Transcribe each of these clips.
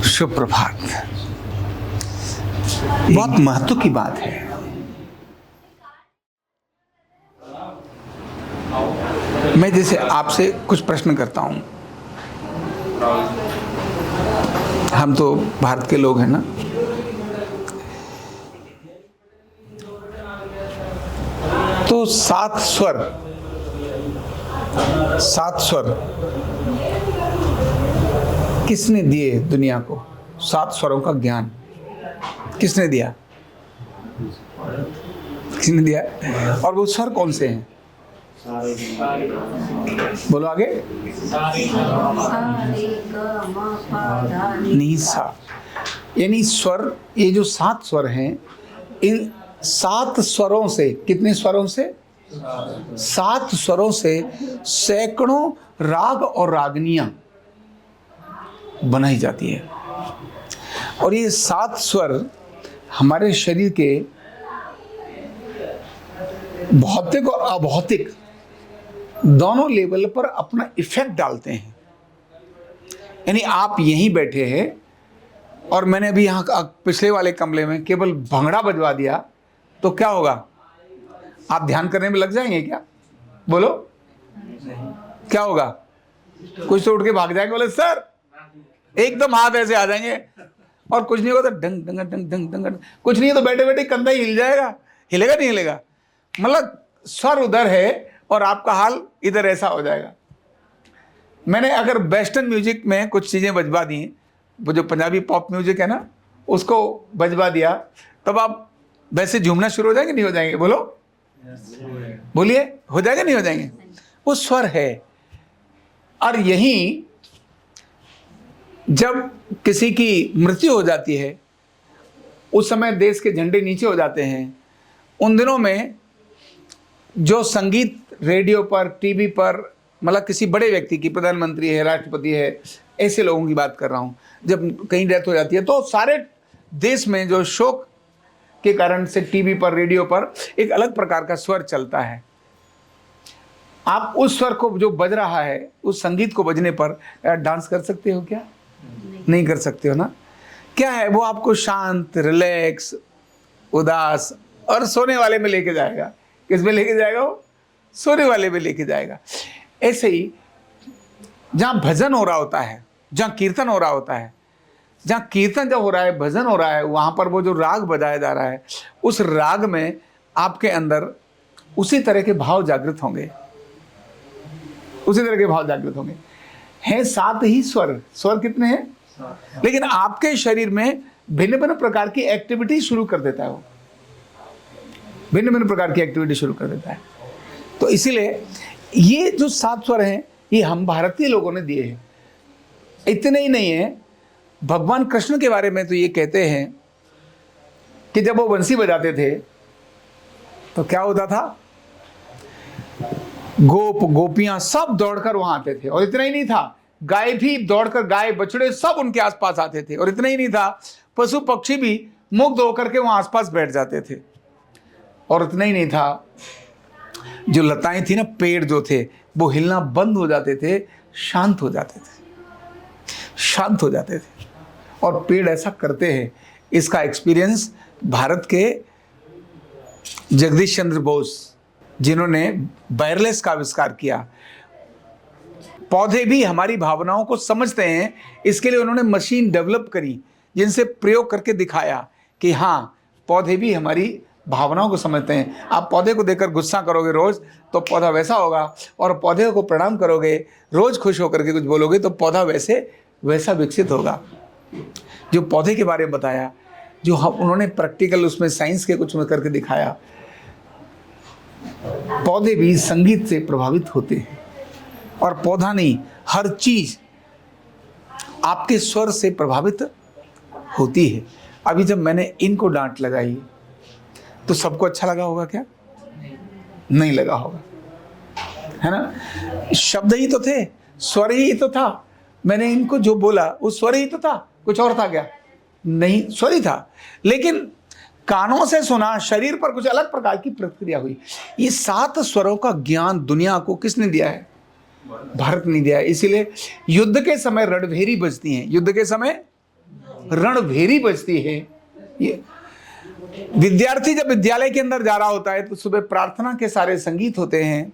शुभ प्रभात। बहुत महत्व की बात है। मैं जैसे आपसे कुछ प्रश्न करता हूं, हम तो भारत के लोग हैं ना, तो सात स्वर किसने दिए दुनिया को? सात स्वरों का ज्ञान किसने दिया? किसने दिया? और वो स्वर कौन से हैं? बोलो आगे। नीसा, यानी स्वर, ये जो सात स्वर हैं, इन सात स्वरों से, कितने स्वरों से? सात स्वरों से सैकड़ों राग और रागनियां बनाई जाती है। और ये सात स्वर हमारे शरीर के भौतिक और अभौतिक दोनों लेवल पर अपना इफेक्ट डालते हैं। यानी आप यहीं बैठे हैं और मैंने अभी यहाँ पिछले वाले कमरे में केवल भंगड़ा बजवा दिया तो क्या होगा? आप ध्यान करने में लग जाएंगे क्या? बोलो क्या होगा? कुछ तो उठ के भाग जाएंगे, बोले सर, एकदम हाथ ऐसे आ जाएंगे और कुछ नहीं होगा तो डंग डंग डंग डंग डंग, कुछ नहीं है तो बैठे बैठे कंधा ही हिल जाएगा। हिलेगा नहीं हिलेगा? मतलब स्वर उधर है और आपका हाल इधर ऐसा हो जाएगा। मैंने अगर वेस्टर्न म्यूजिक में कुछ चीजें बजवा दी, वो जो पंजाबी पॉप म्यूजिक है ना, उसको बजवा दिया, तब आप वैसे झूमना शुरू हो जाएंगे नहीं हो जाएंगे? बोलो बोलिए, हो जाएगा नहीं हो जाएंगे? वो स्वर है। और यही जब किसी की मृत्यु हो जाती है, उस समय देश के झंडे नीचे हो जाते हैं। उन दिनों में जो संगीत रेडियो पर, टीवी पर, मतलब किसी बड़े व्यक्ति की, प्रधानमंत्री है, राष्ट्रपति है, ऐसे लोगों की बात कर रहा हूं, जब कहीं डेथ हो जाती है तो सारे देश में जो शोक के कारण से टीवी पर, रेडियो पर एक अलग प्रकार का स्वर चलता है। आप उस स्वर को जो बज रहा है, उस संगीत को बजने पर डांस कर सकते हो क्या? नहीं कर सकते हो ना। क्या है वो? आपको शांत, रिलैक्स, उदास और सोने वाले में लेके जाएगा। किस में लेके जाएगा वो? सोने वाले में लेके जाएगा। ऐसे ही जहां भजन हो रहा होता है, जहां कीर्तन हो रहा होता है, जहां कीर्तन जब हो रहा है, भजन हो रहा है, वहां पर वो जो राग बजाया जा रहा है, उस राग में आपके अंदर उसी तरह के भाव जागृत होंगे, उसी तरह के भाव जागृत होंगे। हैं सात ही स्वर। स्वर कितने हैं? लेकिन आपके शरीर में भिन्न भिन्न प्रकार की एक्टिविटी शुरू कर देता है। वो भिन्न भिन्न प्रकार की एक्टिविटी शुरू कर देता है। तो इसीलिए ये जो सात स्वर हैं, ये हम भारतीय लोगों ने दिए हैं। इतने ही नहीं है, भगवान कृष्ण के बारे में तो ये कहते हैं कि जब वो बंसी बजाते थे तो क्या होता था? गोप गोपियां सब दौड़कर वहां आते थे। और इतना ही नहीं था, गाय भी दौड़कर, गाय बछड़े सब उनके आसपास आते थे। और इतना ही नहीं था, पशु पक्षी भी मुग्ध होकर के वहां आसपास बैठ जाते थे। और इतना ही नहीं था, जो लताएं थी ना, पेड़ जो थे, वो हिलना बंद हो जाते थे, शांत हो जाते थे, शांत हो जाते थे। और पेड़ ऐसा करते हैं, इसका एक्सपीरियंस भारत के जगदीश चंद्र बोस, जिन्होंने वायरलेस का आविष्कार किया। पौधे भी हमारी भावनाओं को समझते हैं, इसके लिए उन्होंने मशीन डेवलप करी, जिनसे प्रयोग करके दिखाया कि हाँ, पौधे भी हमारी भावनाओं को समझते हैं। आप पौधे को देखकर गुस्सा करोगे रोज तो पौधा वैसा होगा, और पौधे को प्रणाम करोगे, रोज खुश होकर के कुछ बोलोगे तो पौधा वैसा विकसित होगा। जो पौधे के बारे में बताया, जो उन्होंने प्रैक्टिकल उसमें साइंस के कुछ में करके दिखाया, पौधे भी संगीत से प्रभावित होते हैं। और पौधा नहीं, हर चीज आपके स्वर से प्रभावित होती है। अभी जब मैंने इनको डांट लगाई तो सबको अच्छा लगा होगा क्या? नहीं लगा होगा, है ना? शब्द ही तो थे, स्वर ही तो था। मैंने इनको जो बोला वो स्वर ही तो था, कुछ और था क्या? नहीं, स्वर ही था। लेकिन कानों से सुना, शरीर पर कुछ अलग प्रकार की प्रतिक्रिया हुई। ये सात स्वरों का ज्ञान दुनिया को किसने दिया है? भारत ने दिया है। इसीलिए युद्ध के समय रणभेरी बजती हैं। युद्ध के समय रणभेरी बजती है। ये विद्यार्थी जब विद्यालय के अंदर जा रहा होता है तो सुबह प्रार्थना के सारे संगीत होते हैं।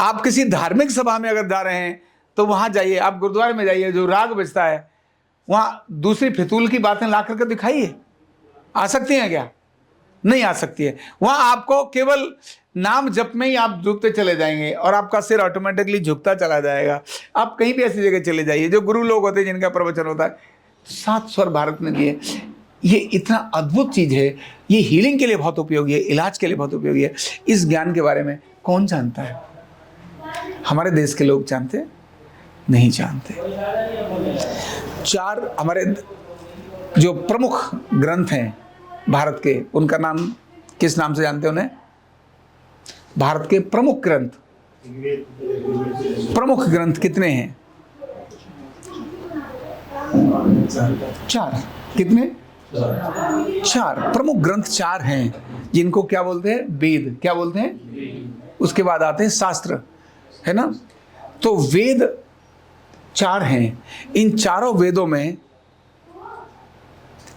आप किसी धार्मिक सभा में अगर जा रहे हैं तो वहां जाइए, आप गुरुद्वारे में जाइए, जो राग बजता है वहां दूसरी फितूल की बातें ला करके दिखाइए। आ सकती हैं क्या? नहीं आ सकती है। वहां आपको केवल नाम जप में ही आप झुकते चले जाएंगे और आपका सिर ऑटोमेटिकली झुकता चला जाएगा। आप कहीं भी ऐसी जगह चले जाइए जो गुरु लोग होते हैं जिनका प्रवचन होता है, 7 स्वर भारत ने दिए। ये इतना अद्भुत चीज है, ये हीलिंग के लिए बहुत उपयोगी है, इलाज के लिए बहुत उपयोगी है। इस ज्ञान के बारे में कौन जानता है? हमारे देश के लोग जानते नहीं जानते। 4 हमारे जो प्रमुख ग्रंथ हैं भारत के, उनका नाम किस नाम से जानते हैं उन्हें? भारत के प्रमुख ग्रंथ कितने हैं? 4। कितने? 4 प्रमुख ग्रंथ 4 हैं, जिनको क्या बोलते हैं? वेद। क्या बोलते हैं? उसके बाद आते हैं शास्त्र, है ना? तो वेद 4 हैं। इन चारों वेदों में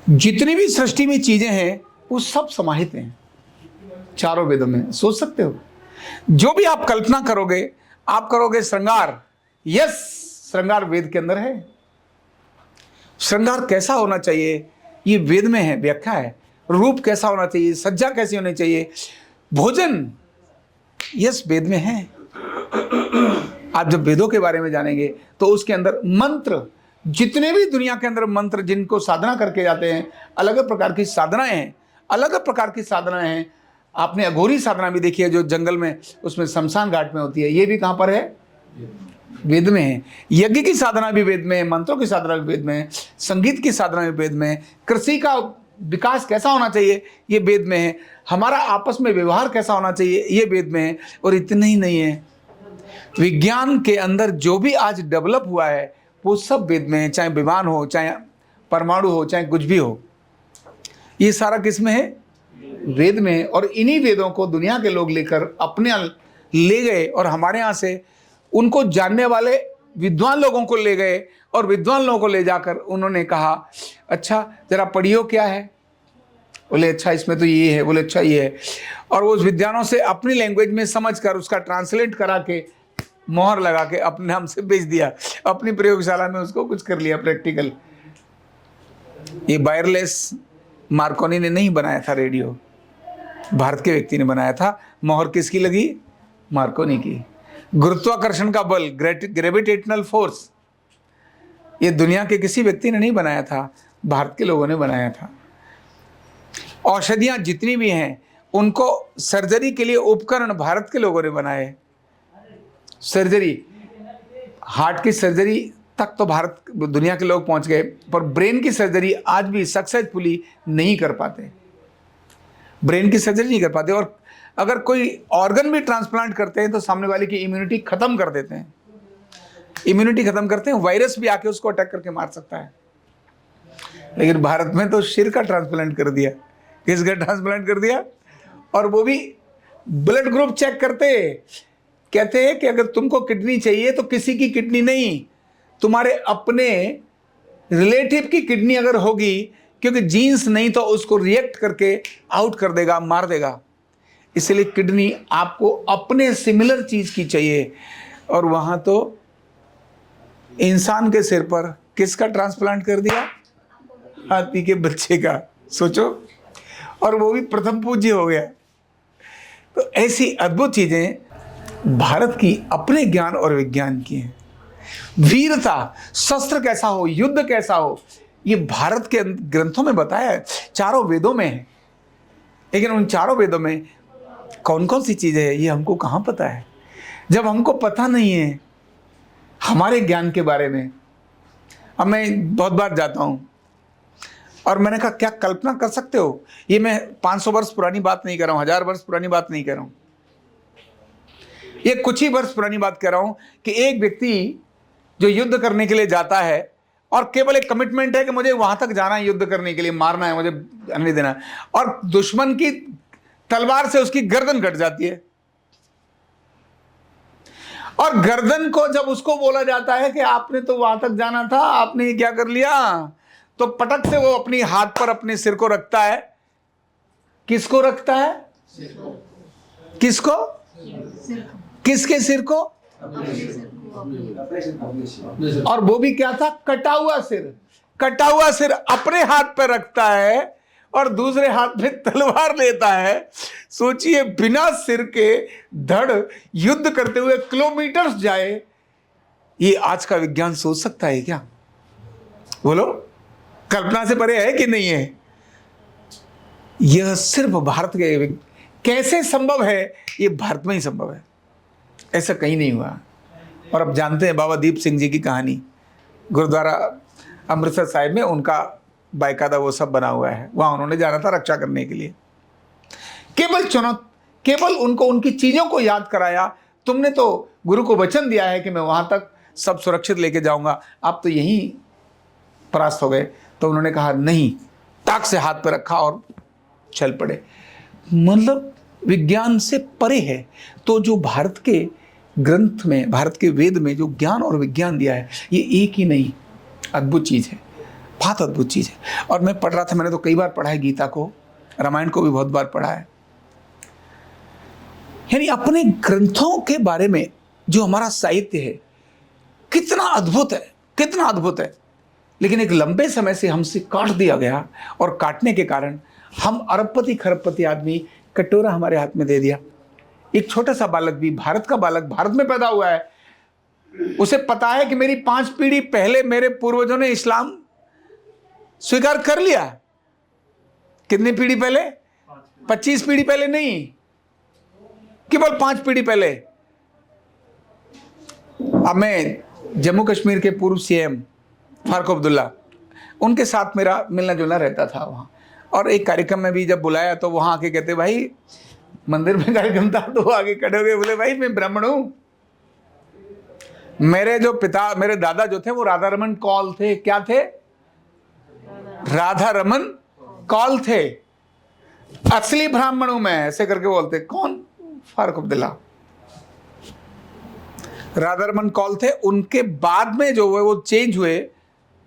जितनी भी सृष्टि में चीजें हैं वो सब समाहित हैं चारों वेदों में। सोच सकते हो, जो भी आप कल्पना करोगे, आप करोगे श्रृंगार, यस, श्रृंगार वेद के अंदर है। श्रृंगार कैसा होना चाहिए ये वेद में है, व्याख्या है। रूप कैसा होना चाहिए, सज्जा कैसी होनी चाहिए, भोजन, यस, वेद में है। आप जब वेदों के बारे में जानेंगे तो उसके अंदर मंत्र, जितने भी दुनिया के अंदर मंत्र जिनको साधना करके जाते हैं, अलग अलग प्रकार की साधनाएं हैं, अलग अलग प्रकार की साधनाएं हैं। आपने अघोरी साधना भी देखी है जो जंगल में, उसमें शमशान घाट में होती है, ये भी कहां पर है? वेद में है। यज्ञ की साधना भी वेद में है, मंत्रों की साधना भी वेद में है, संगीत की साधना भी वेद में है, कृषि का विकास कैसा होना चाहिए ये वेद में है, हमारा आपस में व्यवहार कैसा होना चाहिए ये वेद में है। और इतना ही नहीं है, विज्ञान के अंदर जो भी आज डेवलप हुआ है वो सब वेद में है, चाहे विमान हो, चाहे परमाणु हो, चाहे कुछ भी हो, ये सारा किस में है? वेद में है। और इन्हीं वेदों को दुनिया के लोग लेकर अपने ले गए और हमारे यहाँ से उनको जानने वाले विद्वान लोगों को ले गए और विद्वान लोगों को ले जाकर उन्होंने कहा, अच्छा जरा पढ़ियो क्या है? बोले अच्छा इसमें तो ये है, बोले अच्छा ये है। और वो उस विद्वानों से अपनी लैंग्वेज में समझकर उसका ट्रांसलेट करा के मोहर लगा के अपने नाम से बेच दिया, अपनी प्रयोगशाला में उसको कुछ कर लिया प्रैक्टिकल। ये वायरलेस मार्कोनी ने नहीं बनाया था रेडियो, भारत के व्यक्ति ने बनाया था। मोहर किसकी लगी? मार्कोनी की। गुरुत्वाकर्षण का बल, ग्रेविटेशनल फोर्स, ये दुनिया के किसी व्यक्ति ने नहीं बनाया था, भारत के लोगों ने बनाया था। औषधियां जितनी भी हैं उनको सर्जरी के लिए उपकरण भारत के लोगों ने बनाए। सर्जरी, हार्ट की सर्जरी तक तो भारत दुनिया के लोग पहुंच गए, पर ब्रेन की सर्जरी आज भी सक्सेसफुली नहीं कर पाते। ब्रेन की सर्जरी नहीं कर पाते। और अगर कोई ऑर्गन भी ट्रांसप्लांट करते हैं तो सामने वाले की इम्यूनिटी खत्म कर देते हैं, इम्यूनिटी खत्म करते हैं, वायरस भी आके उसको अटैक करके मार सकता है। लेकिन भारत में तो सिर का ट्रांसप्लांट कर दिया। किसका ट्रांसप्लांट कर दिया? और वो भी ब्लड ग्रुप चेक करते, कहते हैं कि अगर तुमको किडनी चाहिए तो किसी की किडनी नहीं, तुम्हारे अपने रिलेटिव की किडनी अगर होगी, क्योंकि जीन्स नहीं तो उसको रिएक्ट करके आउट कर देगा, मार देगा। इसलिए किडनी आपको अपने सिमिलर चीज की चाहिए। और वहां तो इंसान के सिर पर किसका ट्रांसप्लांट कर दिया? हाथी के बच्चे का। सोचो, और वो भी प्रथम पूज्य हो गया। तो ऐसी अद्भुत चीजें भारत की अपने ज्ञान और विज्ञान की हैं। वीरता, शस्त्र कैसा हो, युद्ध कैसा हो, ये भारत के ग्रंथों में बताया है, चारों वेदों में है। लेकिन उन चारों वेदों में कौन कौन सी चीजें हैं ये हमको कहाँ पता है? जब हमको पता नहीं है हमारे ज्ञान के बारे में। अब मैं बहुत बार जाता हूँ और मैंने कहा क्या कल्पना कर सकते हो, ये मैं 500 वर्ष पुरानी बात नहीं कर रहा हूँ, 1000 वर्ष पुरानी बात नहीं कर रहा हूँ, ये कुछ ही वर्ष पुरानी बात कर रहा हूँ कि एक व्यक्ति जो युद्ध करने के लिए जाता है और केवल एक कमिटमेंट है कि मुझे वहां तक जाना है, युद्ध करने के लिए, मारना है, मुझे नहीं देना है, और दुश्मन की तलवार से उसकी गर्दन कट जाती है। और गर्दन को जब उसको बोला जाता है कि आपने तो वहां तक जाना था, आपने क्या कर लिया, तो पटक से वो अपनी हाथ पर अपने सिर को रखता है। किसको रखता है? किसको? किसके सिर को? और वो भी क्या था? कटा हुआ सिर। कटा हुआ सिर अपने हाथ पर रखता है और दूसरे हाथ में तलवार लेता है। सोचिए, बिना सिर के धड़ युद्ध करते हुए किलोमीटर जाए। ये आज का विज्ञान सोच सकता है क्या? बोलो, कल्पना से परे है कि नहीं है? यह सिर्फ भारत के, कैसे संभव है? ये भारत में ही संभव है, ऐसा कहीं नहीं हुआ। और अब जानते हैं बाबा दीप सिंह जी की कहानी। गुरुद्वारा अमृतसर साहिब में उनका बाकायदा वो सब बना हुआ है। वहां उन्होंने जाना था रक्षा करने के लिए। केवल उनको उनकी चीजों को याद कराया। तुमने तो गुरु को वचन दिया है कि मैं वहां तक सब सुरक्षित लेके जाऊंगा, आप तो यहीं परास्त हो गए। तो उन्होंने कहा नहीं, टाक से हाथ पर रखा और चल पड़े। मतलब विज्ञान से परे है। तो जो भारत के ग्रंथ में, भारत के वेद में जो ज्ञान और विज्ञान दिया है, ये एक ही नहीं, अद्भुत चीज है, बहुत अद्भुत चीज है। और मैं पढ़ रहा था, मैंने तो कई बार पढ़ा है गीता को, रामायण को भी बहुत बार पढ़ा है। यानी अपने ग्रंथों के बारे में जो हमारा साहित्य है कितना अद्भुत है, कितना अद्भुत है। लेकिन एक लंबे समय से हमसे काट दिया गया, और काटने के कारण हम अरबपति खरबपति आदमी कटोरा हमारे हाथ में दे दिया। एक छोटा सा बालक भी, भारत का बालक, भारत में पैदा हुआ है, उसे पता है कि मेरी 5 पीढ़ी पहले मेरे पूर्वजों ने इस्लाम स्वीकार कर लिया। कितनी पीढ़ी पहले? 25 पीढ़ी पहले नहीं, केवल 5 पीढ़ी पहले। अब मैं जम्मू कश्मीर के पूर्व सीएम फारूक अब्दुल्ला, उनके साथ मेरा मिलना जुलना रहता था वहाँ। और एक कार्यक्रम में भी जब बुलाया तो वहाँ आके कहते, भाई मंदिर में कार्यक्रम था, तो आगे खड़े हो गए, बोले भाई मैं ब्राह्मण हूँ। मेरे जो पिता, मेरे दादा जो थे वो राधा रमन कौल थे। क्या थे? राधा रमन कौल थे। असली ब्राह्मण हूं मैं, ऐसे करके बोलते। कौन? फारूक अब्दुल्ला, राधा रमन कौल थे। उनके बाद में जो हुए वो चेंज हुए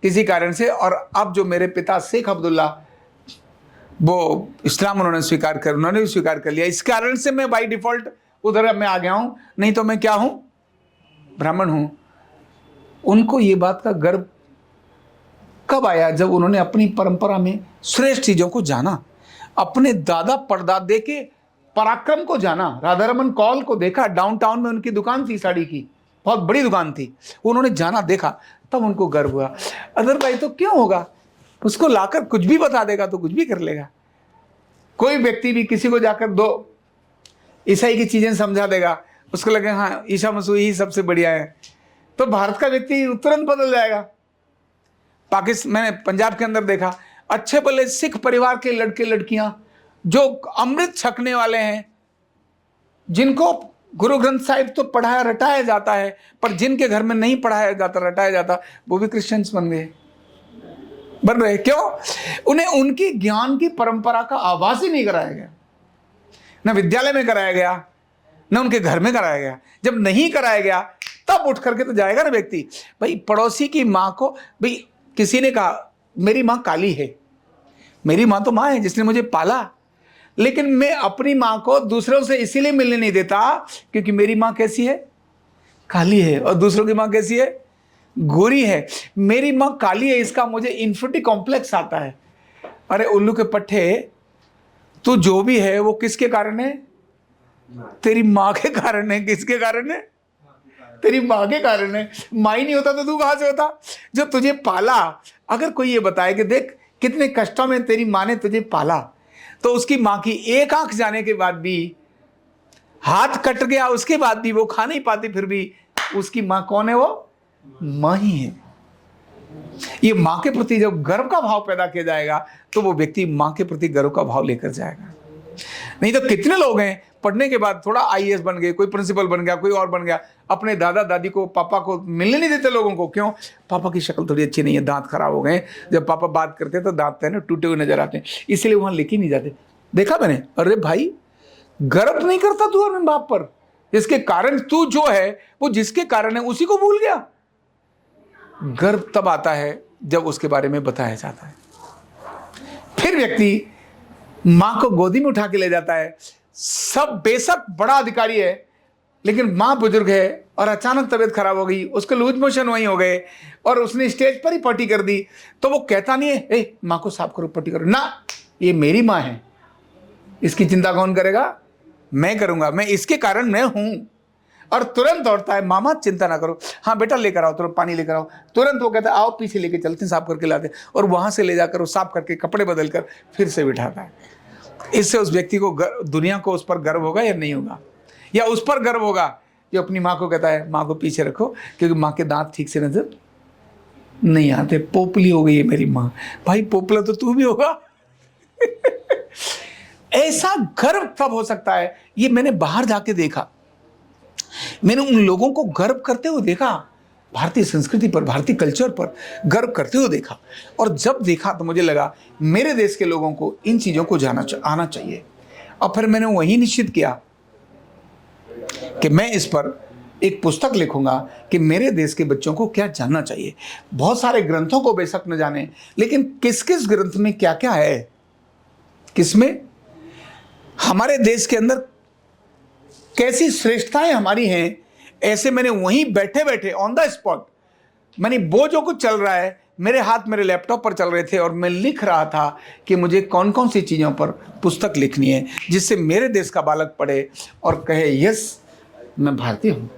किसी कारण से, और अब जो मेरे पिता शेख अब्दुल्ला, वो इस्लाम उन्होंने भी स्वीकार कर लिया। इस कारण से मैं बाई डिफॉल्ट उधर मैं आ गया हूं, नहीं तो मैं क्या हूं? ब्राह्मण हूं। उनको ये बात का गर्व कब आया? जब उन्होंने अपनी परंपरा में श्रेष्ठ चीजों को जाना, अपने दादा परदादे के पराक्रम को जाना। राधा रमन कौल को देखा, डाउनटाउन में उनकी दुकान थी साड़ी की, बहुत बड़ी दुकान थी, उन्होंने जाना, देखा, तब उनको गर्व हुआ। अदरवाइज तो क्यों होगा? उसको लाकर कुछ भी बता देगा तो कुछ भी कर लेगा। कोई व्यक्ति भी किसी को जाकर 2 ईसाई की चीजें समझा देगा, उसको लगे हाँ ईसा मसीह ही सबसे बढ़िया है, तो भारत का व्यक्ति तुरंत बदल जाएगा। पाकिस्तान, मैंने पंजाब के अंदर देखा, अच्छे भले सिख परिवार के लड़के लड़कियां जो अमृत छकने वाले हैं, जिनको गुरु ग्रंथ साहिब तो पढ़ाया रटाया जाता है, पर जिनके घर में नहीं पढ़ाया जाता रटाया जाता, वो भी क्रिश्चियंस बन रहे। क्यों? उन्हें उनकी ज्ञान की परंपरा का आभास ही नहीं कराया गया, न विद्यालय में कराया गया, न उनके घर में कराया गया। जब नहीं कराया गया तब उठ करके तो जाएगा ना व्यक्ति। भाई पड़ोसी की माँ को, भाई किसी ने कहा मेरी माँ काली है, मेरी माँ तो माँ है जिसने मुझे पाला, लेकिन मैं अपनी माँ को दूसरों से इसीलिए मिलने नहीं देता क्योंकि मेरी माँ कैसी है? काली है। और दूसरों की माँ कैसी है? गोरी है। मेरी माँ काली है, इसका मुझे इन्फिनिटी कॉम्प्लेक्स आता है। अरे उल्लू के पट्टे, तू जो भी है वो किसके कारण है? तेरी माँ के कारण है। किसके कारण है? तेरी माँ के कारण है। माँ ही नहीं होता तो तू कहां से होता? जो तुझे पाला। अगर कोई ये बताए कि देख कितने कष्टों में तेरी माँ ने तुझे पाला, तो उसकी माँ की एक आंख जाने के बाद भी, हाथ कट गया उसके बाद भी वो खा नहीं पाती, फिर भी उसकी माँ कौन है? वो माँ ही है। ये माँ के प्रति जब गर्व का भाव पैदा किया जाएगा तो वो व्यक्ति माँ के प्रति गर्व का भाव लेकर जाएगा। नहीं तो कितने लोग हैं पढ़ने के बाद थोड़ा आईएएस बन गए, कोई प्रिंसिपल बन गया, कोई और बन गया, अपने दादा दादी को, पापा को मिलने नहीं देते लोगों को। क्यों? पापा की शक्ल थोड़ी अच्छी नहीं है, दांत खराब हो गए, जब पापा बात करते तो दांत है ना टूटे हुए नजर आते हैं, इसलिए वहां लेके नहीं जाते। देखा मैंने। अरे भाई गर्व नहीं करता तू अपने बाप पर, जिसके कारण तू जो है वो जिसके कारण है उसी को भूल गया। गर्व तब आता है जब उसके बारे में बताया जाता है। फिर व्यक्ति माँ को गोदी में उठा के ले जाता है। सब बेशक बड़ा अधिकारी है, लेकिन माँ बुजुर्ग है और अचानक तबीयत खराब हो गई, उसके लूज मोशन वहीं हो गए और उसने स्टेज पर ही पट्टी कर दी, तो वो कहता नहीं है ए माँ को साफ करो, पट्टी करो ना, ये मेरी माँ है, इसकी चिंता कौन करेगा, मैं करूँगा, मैं इसके कारण मैं हूँ। और तुरंत दौड़ता है, मामा चिंता ना करो, हाँ बेटा लेकर आओ, तुरंत पानी लेकर आओ। तुरंत वो कहता है आओ पीछे लेके चलते हैं, साफ करके लाते, और वहाँ से ले जाकर वो साफ करके कपड़े बदल कर फिर से बिठाता है। इससे उस व्यक्ति को दुनिया को उस पर गर्व होगा या नहीं होगा? या उस पर गर्व होगा जो अपनी माँ को कहता है माँ को पीछे रखो क्योंकि माँ के दांत ठीक से नजर नहीं आते, पोपली हो गई है मेरी माँ। भाई पोपला तो तू भी होगा। ऐसा गर्व तब हो सकता है, ये मैंने बाहर जाके देखा, मैंने उन लोगों को गर्व करते हुए देखा, भारतीय संस्कृति पर, भारतीय कल्चर पर गर्व करते हुए देखा। और जब देखा तो मुझे लगा मेरे देश के लोगों को इन चीज़ों को आना चाहिए। और फिर मैंने वही निश्चित किया कि मैं इस पर एक पुस्तक लिखूंगा कि मेरे देश के बच्चों को क्या जानना चाहिए। बहुत सारे ग्रंथों को बेशक न जाने, लेकिन किस किस ग्रंथ में क्या क्या है, किसमें हमारे देश के अंदर कैसी श्रेष्ठताएं हमारी हैं, ऐसे मैंने वहीं बैठे बैठे ऑन द स्पॉट, मैंने वो जो कुछ चल रहा है मेरे हाथ मेरे लैपटॉप पर चल रहे थे और मैं लिख रहा था कि मुझे कौन कौन सी चीज़ों पर पुस्तक लिखनी है जिससे मेरे देश का बालक पढ़े और कहे यस मैं भारतीय हूँ,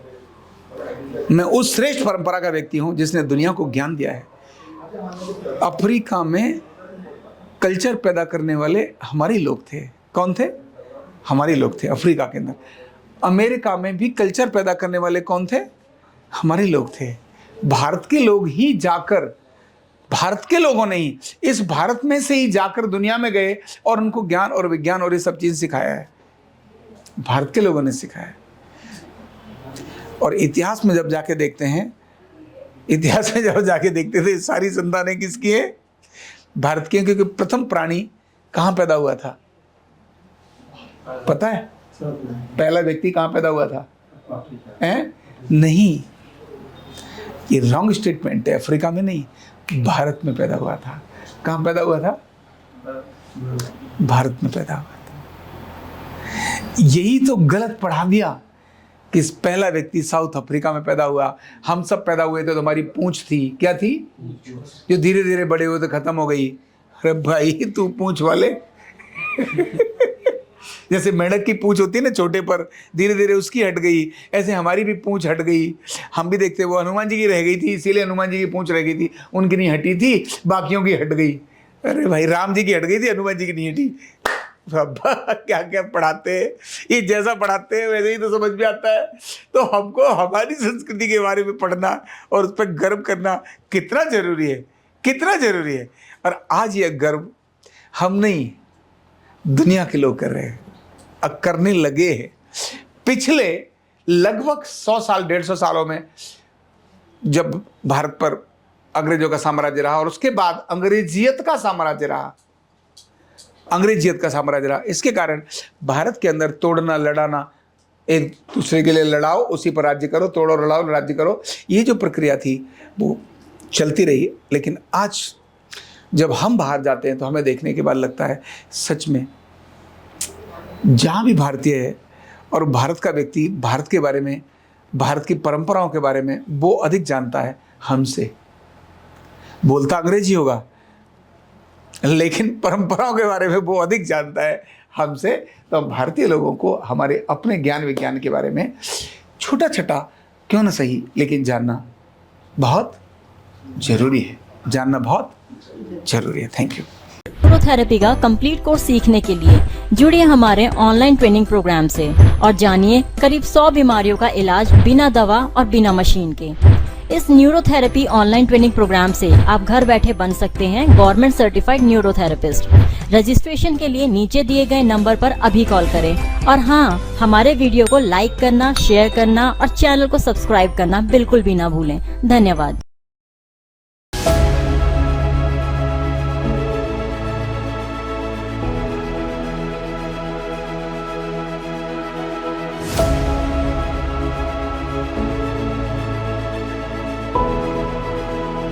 मैं उस श्रेष्ठ परंपरा का व्यक्ति हूँ जिसने दुनिया को ज्ञान दिया है। अफ्रीका में कल्चर पैदा करने वाले हमारे लोग थे। कौन थे? हमारे लोग थे अफ्रीका के अंदर। अमेरिका में भी कल्चर पैदा करने वाले कौन थे? हमारे लोग थे। भारत के लोग ही जाकर, भारत के लोगों ने ही इस भारत में से ही जाकर दुनिया में गए और उनको ज्ञान और विज्ञान और ये सब चीज़ सिखाया है, भारत के लोगों ने सिखाया है। और इतिहास में जब जाके देखते हैं, इतिहास में जब जाके देखते थे सारी संतानें किसकी है? भारत की। क्योंकि प्रथम प्राणी कहाँ पैदा हुआ था पता है? पहला व्यक्ति कहाँ पैदा हुआ था? हैं? नहीं, ये रॉन्ग स्टेटमेंट है। अफ्रीका में नहीं, भारत में पैदा हुआ था। कहाँ पैदा हुआ था? भारत में पैदा हुआ था। यही तो गलत पढ़ा दिया कि पहला व्यक्ति साउथ अफ्रीका में पैदा हुआ। हम सब पैदा हुए थे तो हमारी पूंछ थी, क्या थी? जो धीरे धीरे बड़े हुए तो खत्म हो गई। अरे भाई तू पूंछ वाले जैसे मेंढक की पूंछ होती है ना छोटे पर, धीरे धीरे उसकी हट गई, ऐसे हमारी भी पूंछ हट गई। हम भी देखते वो हनुमान जी की रह गई थी, इसीलिए हनुमान जी की पूंछ रह गई थी, उनकी नहीं हटी थी, बाकियों की हट गई। अरे भाई राम जी की हट गई थी, हनुमान जी की नहीं हटी। क्या क्या पढ़ाते हैं, ये जैसा पढ़ाते हैं वैसे ही तो समझ में आता है। तो हमको हमारी संस्कृति के बारे में पढ़ना और उस पर गर्व करना कितना जरूरी है, कितना जरूरी है। और आज यह गर्व हम नहीं, दुनिया के लोग कर रहे हैं, करने लगे हैं। पिछले लगभग 100 साल 150 सालों में जब भारत पर अंग्रेजों का साम्राज्य रहा और उसके बाद अंग्रेजियत का साम्राज्य रहा, अंग्रेजियत का साम्राज्य रहा, इसके कारण भारत के अंदर तोड़ना लड़ाना, एक दूसरे के लिए लड़ाओ उसी पर राज्य करो, तोड़ो लड़ाओ राज्य करो, ये जो प्रक्रिया थी वो चलती रही। लेकिन आज जब हम बाहर जाते हैं तो हमें देखने के बाद लगता है सच में जहाँ भी भारतीय है और भारत का व्यक्ति भारत के बारे में, भारत की परंपराओं के बारे में वो अधिक जानता है हमसे। बोलता अंग्रेजी होगा लेकिन परंपराओं के बारे में वो अधिक जानता है हमसे। तो भारतीय लोगों को हमारे अपने ज्ञान विज्ञान के बारे में छोटा छोटा क्यों ना सही लेकिन जानना बहुत जरूरी है, जानना बहुत जरूरी है। Thank you. न्यूरोथेरेपी का कंप्लीट कोर्स सीखने के लिए जुड़िए हमारे ऑनलाइन ट्रेनिंग प्रोग्राम से और जानिए करीब 100 बीमारियों का इलाज बिना दवा और बिना मशीन के। इस न्यूरोथेरेपी ऑनलाइन ट्रेनिंग प्रोग्राम से आप घर बैठे बन सकते हैं गवर्नमेंट सर्टिफाइड न्यूरोथेरेपिस्ट। रजिस्ट्रेशन के लिए नीचे दिए गए नंबर पर अभी कॉल करें। और हाँ, हमारे वीडियो को लाइक करना, शेयर करना और चैनल को सब्सक्राइब करना बिल्कुल भी ना भूलें। धन्यवाद।